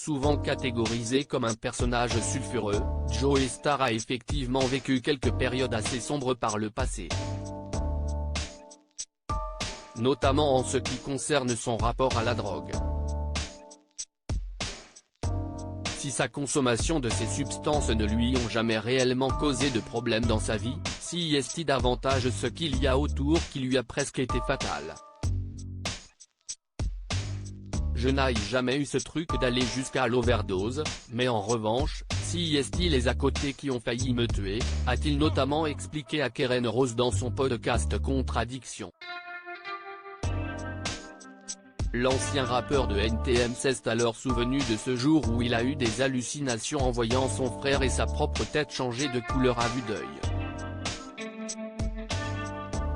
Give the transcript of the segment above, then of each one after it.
Souvent catégorisé comme un personnage sulfureux, Joey Starr a effectivement vécu quelques périodes assez sombres par le passé. Notamment en ce qui concerne son rapport à la drogue. Si sa consommation de ces substances ne lui ont jamais réellement causé de problème dans sa vie, si est-il davantage ce qu'il y a autour qui lui a presque été fatal. Je n'ai jamais eu ce truc d'aller jusqu'à l'overdose, mais en revanche, si est-il les à côté qui ont failli me tuer, a-t-il notamment expliqué à Keren Rose dans son podcast Contradiction. L'ancien rappeur de NTM s'est alors souvenu de ce jour où il a eu des hallucinations en voyant son frère et sa propre tête changer de couleur à vue d'œil.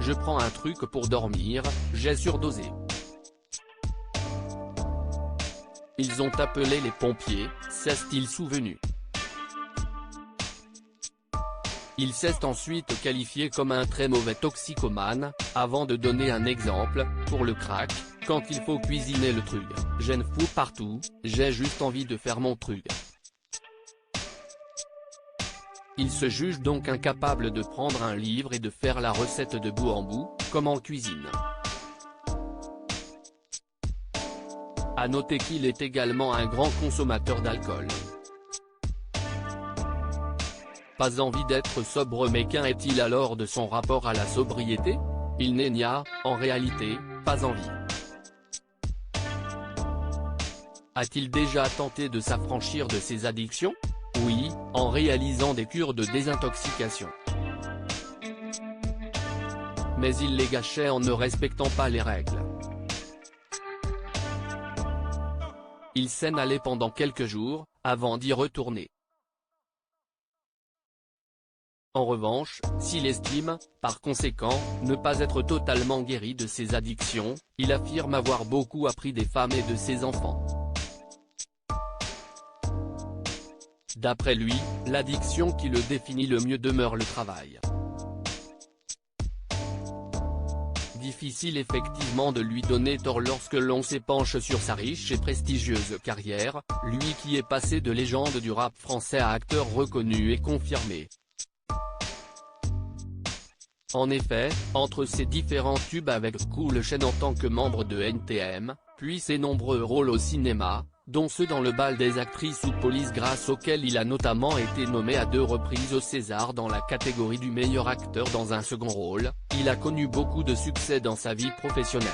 Je prends un truc pour dormir, j'ai surdosé. Ils ont appelé les pompiers, s'est-il souvenu. Il s'est ensuite qualifié comme un très mauvais toxicomane, avant de donner un exemple, pour le crack, quand il faut cuisiner le truc, j'ai ne fous partout, j'ai juste envie de faire mon truc. Il se juge donc incapable de prendre un livre et de faire la recette de bout en bout, comme en cuisine. À noter qu'il est également un grand consommateur d'alcool. Pas envie d'être sobre, mais qu'en est-il alors de son rapport à la sobriété? Il n'y a, en réalité, pas envie. A-t-il déjà tenté de s'affranchir de ses addictions? Oui, en réalisant des cures de désintoxication. Mais il les gâchait en ne respectant pas les règles. Il s'en allait pendant quelques jours, avant d'y retourner. En revanche, s'il estime, par conséquent, ne pas être totalement guéri de ses addictions, il affirme avoir beaucoup appris des femmes et de ses enfants. D'après lui, l'addiction qui le définit le mieux demeure le travail. Difficile effectivement de lui donner tort lorsque l'on s'épanche sur sa riche et prestigieuse carrière, lui qui est passé de légende du rap français à acteur reconnu et confirmé. En effet, entre ses différents tubes avec Cool Chain en tant que membre de NTM, puis ses nombreux rôles au cinéma, dont ceux dans le bal des actrices ou Police grâce auquel il a notamment été nommé à 2 reprises au César dans la catégorie du meilleur acteur dans un second rôle, il a connu beaucoup de succès dans sa vie professionnelle.